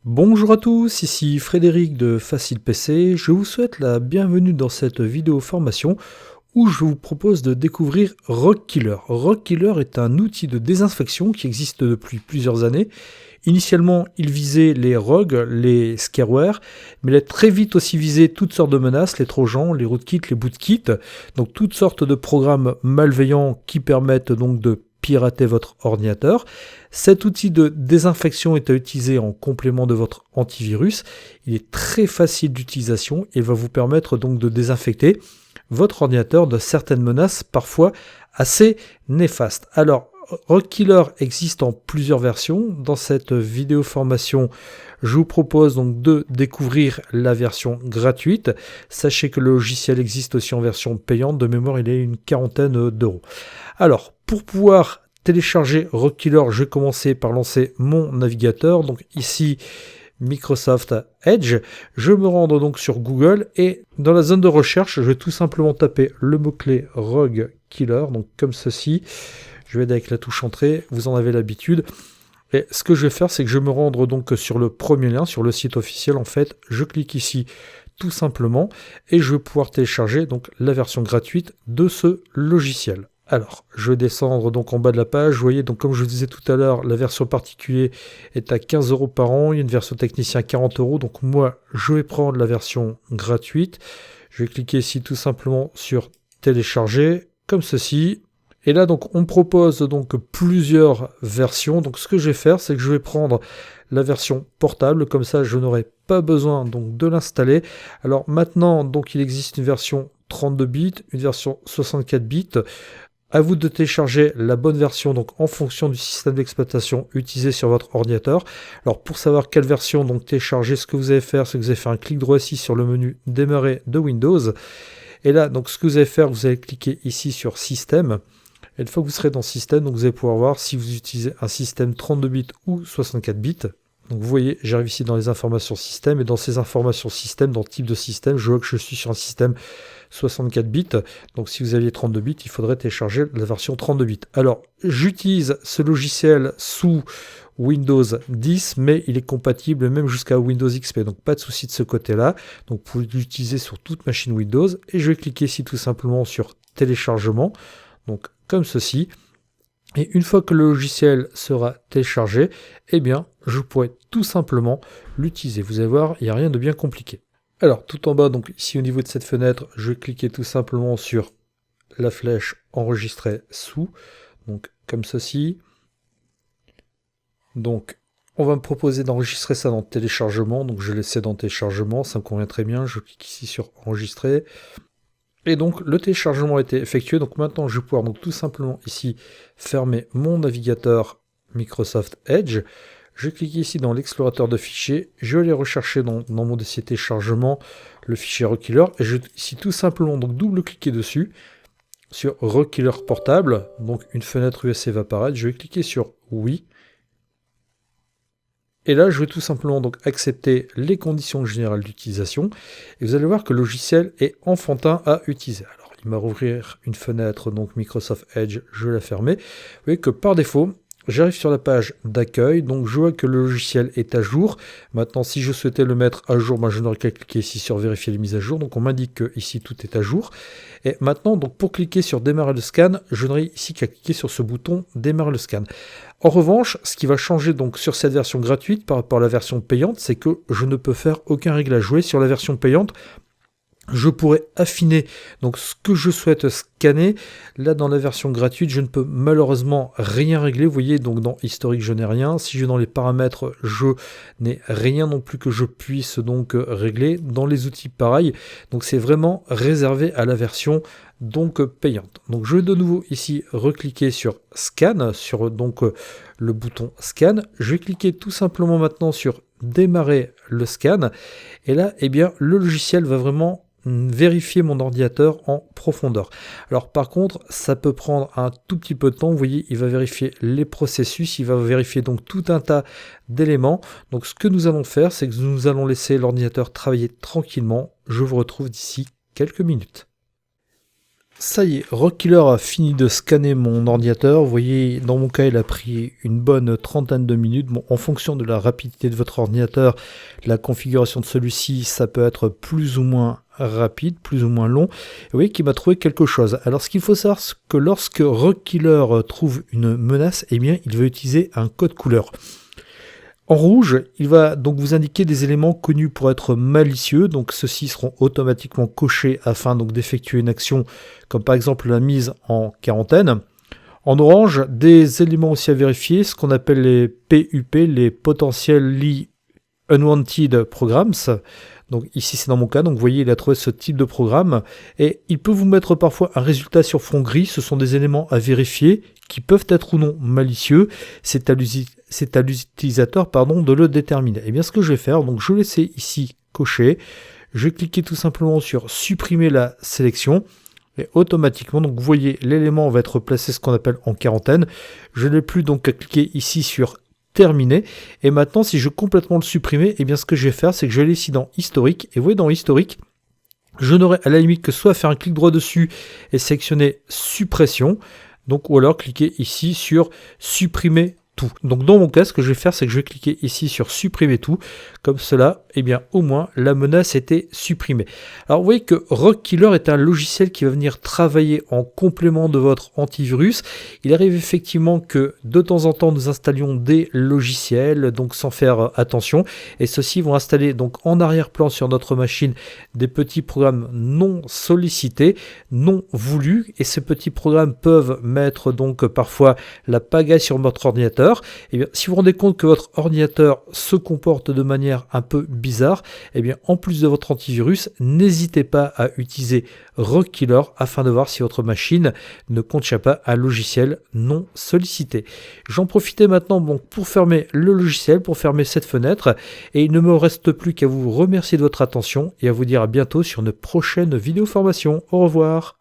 Bonjour à tous, ici Frédéric de Facile PC. Je vous souhaite la bienvenue dans cette vidéo formation où je vous propose de découvrir Rockiller. Rockiller est un outil de désinfection qui existe depuis plusieurs années. Initialement, il visait les rogues, les scareware, mais il a très vite aussi visé toutes sortes de menaces, les trojans, les rootkits, les bootkits, donc toutes sortes de programmes malveillants qui permettent donc de pirater votre ordinateur. Cet outil de désinfection est à utiliser en complément de votre antivirus. Il est très facile d'utilisation et va vous permettre donc de désinfecter votre ordinateur de certaines menaces parfois assez néfastes. Alors, Rockiller existe en plusieurs versions. Dans cette vidéo formation, je vous propose donc de découvrir la version gratuite. Sachez que le logiciel existe aussi en version payante. De mémoire, il est une quarantaine d'euros. Alors, pour pouvoir télécharger Rockiller, je vais commencer par lancer mon navigateur. Donc ici, Microsoft Edge. Je me rends donc sur Google et dans la zone de recherche, je vais tout simplement taper le mot-clé Rockiller, donc comme ceci. Je vais aider avec la touche entrée, vous en avez l'habitude. Et ce que je vais faire, c'est que je vais me rendre donc sur le premier lien, sur le site officiel en fait. Je clique ici tout simplement et je vais pouvoir télécharger donc la version gratuite de ce logiciel. Alors, je vais descendre donc en bas de la page. Vous voyez, donc comme je vous disais tout à l'heure, la version particulier est à 15 € par an. Il y a une version technicien à 40 €. Donc moi, je vais prendre la version gratuite. Je vais cliquer ici tout simplement sur télécharger, comme ceci. Et là, donc, on me propose donc plusieurs versions. Donc, ce que je vais faire, c'est que je vais prendre la version portable. Comme ça, je n'aurai pas besoin donc de l'installer. Alors maintenant, donc, il existe une version 32 bits, une version 64 bits. À vous de télécharger la bonne version donc en fonction du système d'exploitation utilisé sur votre ordinateur. Alors pour savoir quelle version donc télécharger, ce que vous allez faire, c'est que vous allez faire un clic droit ici sur le menu démarrer de Windows. Et là, donc ce que vous allez faire, vous allez cliquer ici sur système. Et une fois que vous serez dans système, donc vous allez pouvoir voir si vous utilisez un système 32 bits ou 64 bits. Donc vous voyez, j'arrive ici dans les informations système, et dans ces informations système, dans le type de système, je vois que je suis sur un système 64 bits. Donc si vous aviez 32 bits, il faudrait télécharger la version 32 bits. Alors, j'utilise ce logiciel sous Windows 10, mais il est compatible même jusqu'à Windows XP. Donc pas de souci de ce côté-là. Donc vous pouvez l'utiliser sur toute machine Windows. Et je vais cliquer ici tout simplement sur téléchargement. Donc comme ceci. Et une fois que le logiciel sera téléchargé, eh bien, je pourrai tout simplement l'utiliser. Vous allez voir, il n'y a rien de bien compliqué. Alors, tout en bas, donc ici au niveau de cette fenêtre, je vais cliquer tout simplement sur la flèche enregistrer sous, donc comme ceci. Donc, on va me proposer d'enregistrer ça dans téléchargement, donc je l'essaie dans téléchargement, ça me convient très bien. Je clique ici sur enregistrer. Et donc le téléchargement a été effectué, donc maintenant je vais pouvoir donc tout simplement ici fermer mon navigateur Microsoft Edge. Je clique ici dans l'explorateur de fichiers, je vais aller rechercher dans mon dossier téléchargement le fichier Rockiller, et je vais ici tout simplement donc double-cliquer dessus, sur Rockiller portable, donc une fenêtre USB va apparaître, je vais cliquer sur oui. Et là, je vais tout simplement donc accepter les conditions générales d'utilisation. Et vous allez voir que le logiciel est enfantin à utiliser. Alors, il va rouvrir une fenêtre, donc Microsoft Edge, je vais la fermer. Vous voyez que par défaut, j'arrive sur la page d'accueil, donc je vois que le logiciel est à jour. Maintenant, si je souhaitais le mettre à jour, je n'aurais qu'à cliquer ici sur vérifier les mises à jour. Donc on m'indique que ici tout est à jour. Et maintenant, donc pour cliquer sur démarrer le scan, je n'aurai ici qu'à cliquer sur ce bouton démarrer le scan. En revanche, ce qui va changer donc sur cette version gratuite par rapport à la version payante, c'est que je ne peux faire aucun réglage. Jouer sur la version payante. Je pourrais affiner donc ce que je souhaite scanner. Là, dans la version gratuite, je ne peux malheureusement rien régler. Vous voyez, donc dans historique, je n'ai rien. Si je vais dans les paramètres, je n'ai rien non plus que je puisse donc régler. Dans les outils, pareil. Donc c'est vraiment réservé à la version donc payante. Donc je vais de nouveau ici recliquer sur scan, sur donc le bouton scan. Je vais cliquer tout simplement maintenant sur démarrer le scan. Et là, eh bien, le logiciel va vraiment vérifier mon ordinateur en profondeur. Alors par contre, ça peut prendre un tout petit peu de temps. Vous voyez, il va vérifier les processus, il va vérifier donc tout un tas d'éléments. Donc ce que nous allons faire, c'est que nous allons laisser l'ordinateur travailler tranquillement. Je vous retrouve d'ici quelques minutes. Ça y est, Rockkiller a fini de scanner mon ordinateur. Vous voyez, dans mon cas, il a pris une bonne trentaine de minutes. Bon, en fonction de la rapidité de votre ordinateur, la configuration de celui-ci, ça peut être plus ou moins rapide, plus ou moins long. Et vous voyez qu'il m'a trouvé quelque chose. Alors, ce qu'il faut savoir, c'est que lorsque Rockkiller trouve une menace, eh bien, il va utiliser un code couleur. En rouge, il va donc vous indiquer des éléments connus pour être malicieux, donc ceux-ci seront automatiquement cochés afin donc d'effectuer une action comme par exemple la mise en quarantaine. En orange, des éléments aussi à vérifier, ce qu'on appelle les PUP, les Potentially Unwanted Programs. Donc ici c'est dans mon cas, donc vous voyez il a trouvé ce type de programme et il peut vous mettre parfois un résultat sur fond gris, ce sont des éléments à vérifier qui peuvent être ou non malicieux, c'est à l'utilisateur de le déterminer. Et bien ce que je vais faire, donc je vais laisser ici cocher, je vais cliquer tout simplement sur supprimer la sélection et automatiquement donc vous voyez l'élément va être placé ce qu'on appelle en quarantaine. Je n'ai plus donc à cliquer ici sur terminé. Et maintenant, si je veux complètement le supprimer, eh bien ce que je vais faire, c'est que je vais aller ici dans historique. Et vous voyez dans historique, je n'aurai à la limite que soit faire un clic droit dessus et sélectionner suppression. Donc, ou alors cliquer ici sur supprimer tout. Donc dans mon cas, ce que je vais faire, c'est que je vais cliquer ici sur supprimer tout. Comme cela, eh bien au moins la menace était supprimée. Alors vous voyez que Rockkiller est un logiciel qui va venir travailler en complément de votre antivirus. Il arrive effectivement que de temps en temps nous installions des logiciels, donc sans faire attention. Et ceux-ci vont installer donc en arrière-plan sur notre machine des petits programmes non sollicités, non voulus. Et ces petits programmes peuvent mettre donc parfois la pagaille sur votre ordinateur. Et bien, si vous vous rendez compte que votre ordinateur se comporte de manière un peu bizarre, et bien, en plus de votre antivirus, n'hésitez pas à utiliser Rockkiller afin de voir si votre machine ne contient pas un logiciel non sollicité. J'en profitais maintenant donc, pour fermer le logiciel, pour fermer cette fenêtre, et il ne me reste plus qu'à vous remercier de votre attention et à vous dire à bientôt sur une prochaine vidéo formation. Au revoir.